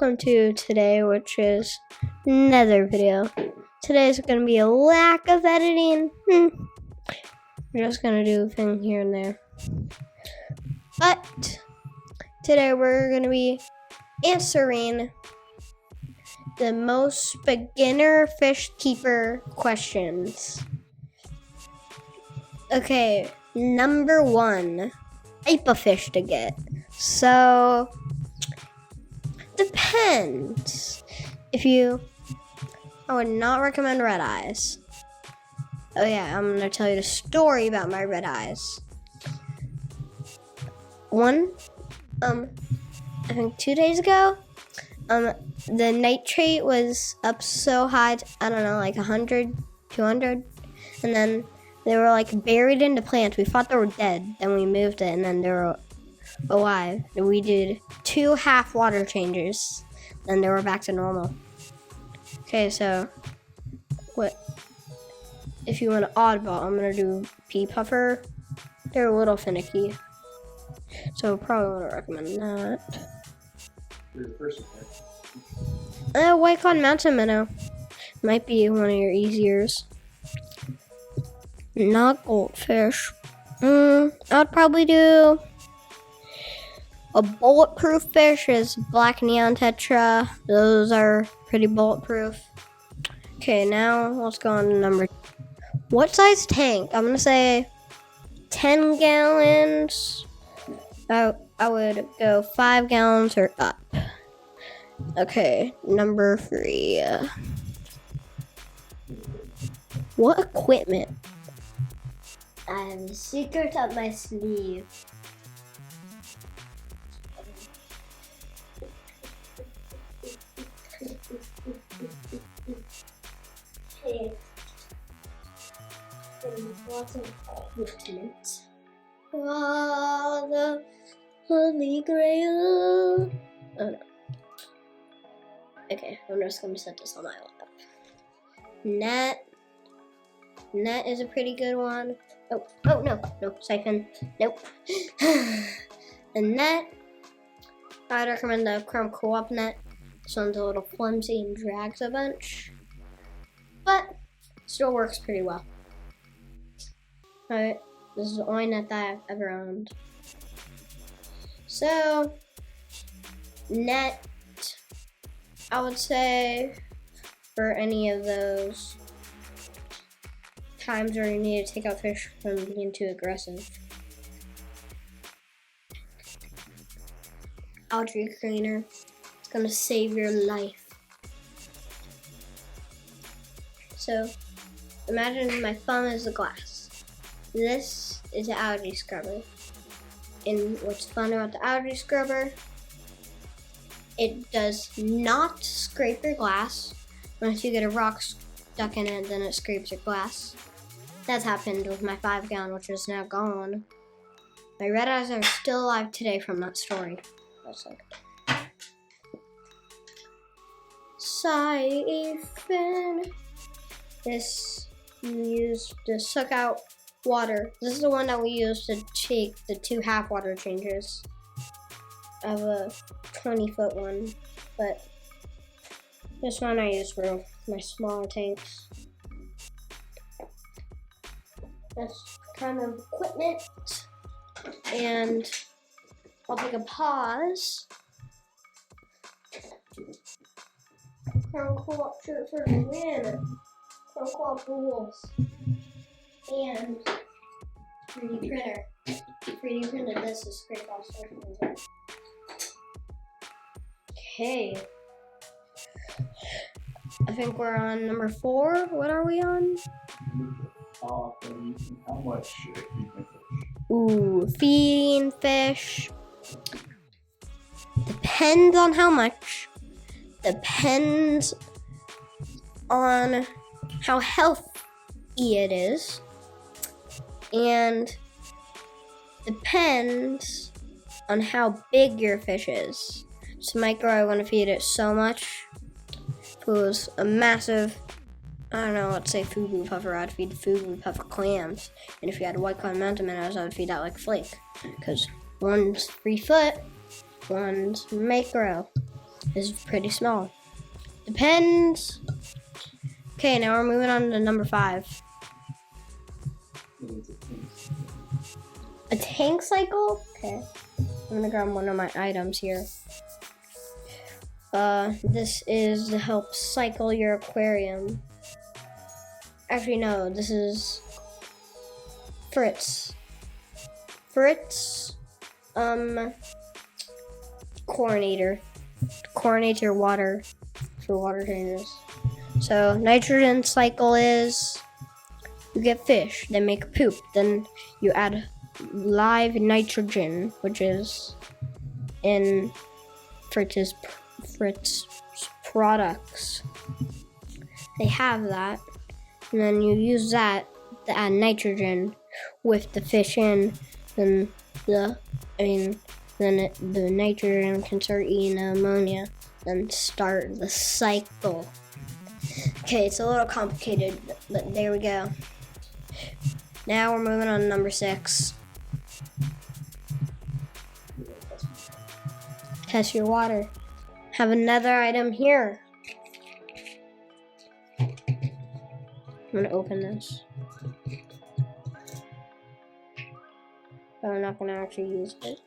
welcome to today, which is another video. Today is going to be a lack of editing. I'm just going to do a thing here and there. But today we're going to be answering the most beginner fish keeper questions. Okay, number 1, type of fish to get. So, depends. I would not recommend red eyes. Oh yeah, I'm gonna tell you the story about my red eyes. I think 2 days ago, the nitrate was up so high, I don't know, like 100, 200, and then they were like buried into plants. We thought they were dead, then we moved it, and then they were alive. We did 2 half water changes, then they were back to normal. Okay, so what if you want an oddball? I'm gonna do pea puffer. They're a little finicky, so probably wouldn't recommend that. White cod mountain minnow might be one of your easiers. Not goldfish. I'd probably do a bulletproof fish is black neon tetra. Those are pretty bulletproof. Okay, now let's go on to number 2. What size tank? I'm gonna say 10 gallons. I would go 5 gallons or up. Okay, number 3. What equipment? I have a secret up my sleeve. Okay. Lots of equipment. The Holy Grail. Oh no. Okay, I'm just gonna set this on my lap. Net is a pretty good one. Oh no, siphon. Nope. The net, I'd recommend the Chrome Co-op net. This one's a little flimsy and drags a bunch, but still works pretty well. Alright, this is the only net that I've ever owned. So, net, I would say for any of those times where you need to take out fish from being too aggressive. Algae cleaner, it's gonna save your life. So, imagine my thumb is the glass. This is an algae scrubber. And what's fun about the algae scrubber, it does not scrape your glass. Once you get a rock stuck in it, then it scrapes your glass. That's happened with my 5 gallon, which is now gone. My red eyes are still alive today from that story. That's like siphon. This you use to suck out water. This is the one that we use to take the 2 half water changes. I have a 20-foot one, but this one I use for my smaller tanks. That's kind of equipment, and I'll take a pause. Chrome Co-op shirt for the win. Chrome Co-op rules. And 3D printer. 3D printed this is scrape off surfaces. Okay. I think we're on number 4. What are we on? How much feeding fish? Ooh, feeding fish. Depends on how much. Depends on how healthy it is. And depends on how big your fish is. So micro, I want to feed it so much. If it was a massive, I don't know, let's say fugu puffer, I'd feed fugu puffer clams. And if you had white cod mountain minnows, I would feed that like flake. Because one's 3 foot, one's micro. is pretty small. Depends. Okay, now we're moving on to number 5. A tank cycle? Okay. I'm gonna grab one of my items here. This is to help cycle your aquarium. Actually, no, this is Fritz. Chlorinator. Chlorinate your water for water changes. So, nitrogen cycle is you get fish, they make poop, then you add live nitrogen, which is in Fritz products. They have that, and then you use that to add nitrogen with the fish in, then the nitrogen can start eating ammonia, then start the cycle. Okay, it's a little complicated, but there we go. Now we're moving on to number 6. Test your water. Have another item here. I'm gonna open this. But I'm not gonna actually use it.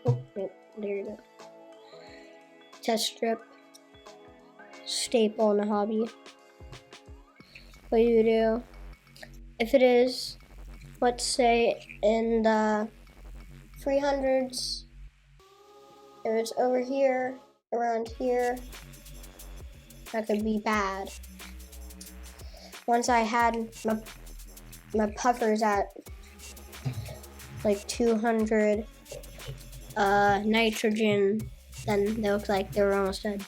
Oh, wait, there you go. Test strip. Staple in a hobby. What you do, if it is, let's say in the 300s, if it's over here, around here, that could be bad. Once I had my puffers at like 200 nitrogen, then they looked like they were almost dead.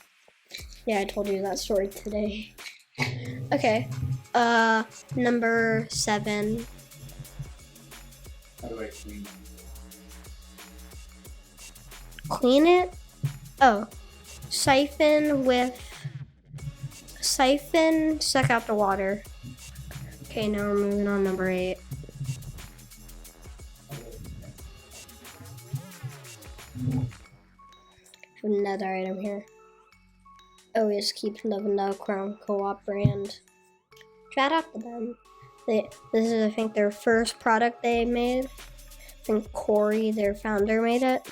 Yeah, I told you that story today. Okay, number 7. How do I clean them? Clean it? Oh, suck out the water. Okay, now we're moving on number 8. Another item here. Always keep loving the Aquarium Co-op brand. Shout out to them. This is, I think, their first product they made. I think Corey, their founder, made it.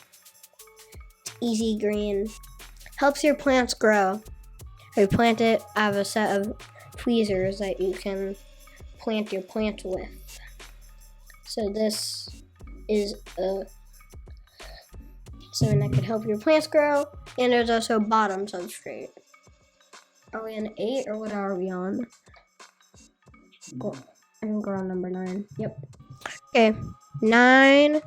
It's easy green. Helps your plants grow. If you plant it, I have a set of tweezers that you can plant your plants with. So this is something that could help your plants grow. And there's also bottom substrate. Are we on 8 or what are we on? Cool. I can go on number 9. Yep. Okay. 9.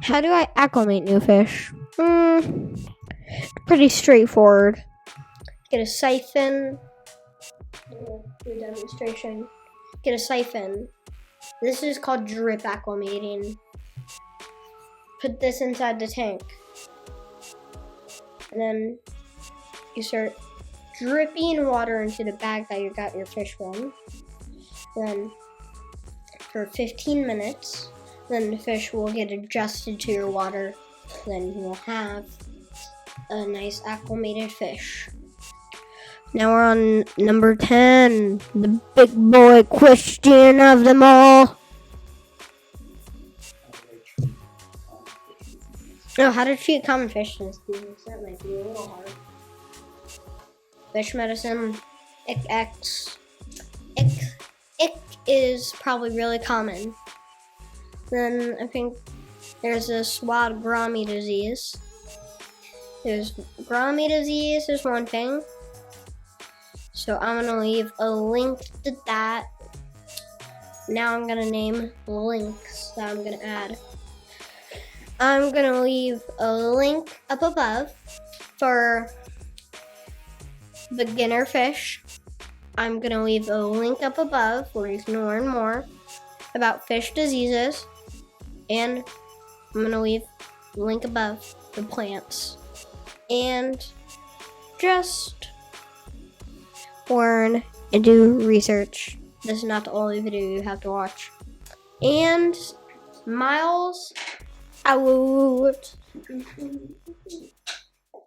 How do I acclimate new fish? Pretty straightforward. Get a siphon. Do a demonstration. Get a siphon. This is called drip acclimating. Put this inside the tank. And then you start dripping water into the bag that you got your fish from. Then for 15 minutes, then the fish will get adjusted to your water. Then you will have a nice acclimated fish. Now we're on number 10, the big boy question of them all. Oh, how to treat common fish diseases. That might be a little hard. Fish medicine, ick is probably really common. Then I think there's a swab grommy disease. There's grommy disease is one thing. So I'm gonna leave a link to that. Now I'm gonna name links that I'm gonna add. I'm gonna leave a link up above for beginner fish. I'm gonna leave a link up above where you can learn more about fish diseases. And I'm gonna leave a link above for plants. And just learn and do research. This is not the only video you have to watch. And Miles, Out.